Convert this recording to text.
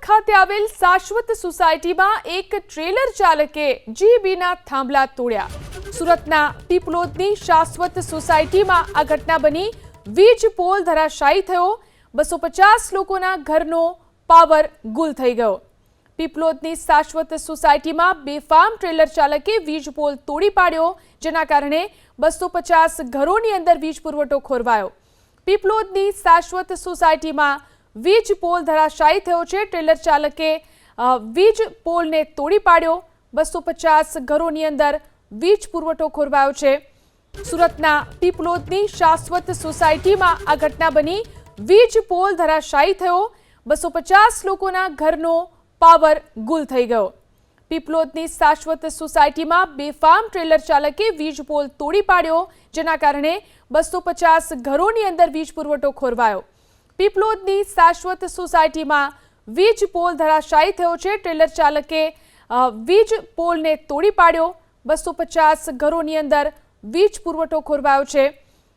ખાતે આવેલ શાશ્વત સોસાયટીમાં એક ટ્રેલર ચાલકે જીબીના થાંભલા તોડ્યા। સુરતના પીપલોદની શાશ્વત સોસાયટીમાં આ ઘટના બની। વીજ પોલ ધરાશાયી થયો। 250 લોકોના ઘરનો પાવર ગુલ થઈ ગયો। પીપલોદની શાશ્વત સોસાયટીમાં બેફામ ટ્રેલર ચાલકે વીજ પોલ તોડી પાડ્યો, જેના કારણે 250 ઘરોની અંદર વીજ પુરવઠો ખોરવાયો। પીપલોદની શાશ્વત સોસાયટીમાં વીજ પોલ ધરાશાયી થયો છે। ટ્રેલર ચાલકે વીજ પોલને તોડી પાડ્યો। 250 ઘરોની અંદર વીજ પુરવઠો ખોરવાયો છે। સુરતના પીપલોદની શાશ્વત સોસાયટીમાં આ ઘટના બની। વીજ પોલ ધરાશાયી થયો। 250 લોકોના ઘરનો પાવર ગુલ થઈ ગયો। પીપલોદની શાશ્વત સોસાયટીમાં બેફામ ટ્રેલર ચાલકે વીજ પોલ તોડી પાડ્યો, જેના કારણે 250 ઘરોની અંદર વીજ પુરવઠો ખોરવાયો। પીપલોદની શાશ્વત સોસાયટીમાં વીજ પોલ ધરાશાયી થયો છે। ટ્રેલર ચાલકે વીજ પોલને તોડી પાડ્યો। 250 ઘરોની અંદર વીજ પુરવઠો ખોરવાયો છે।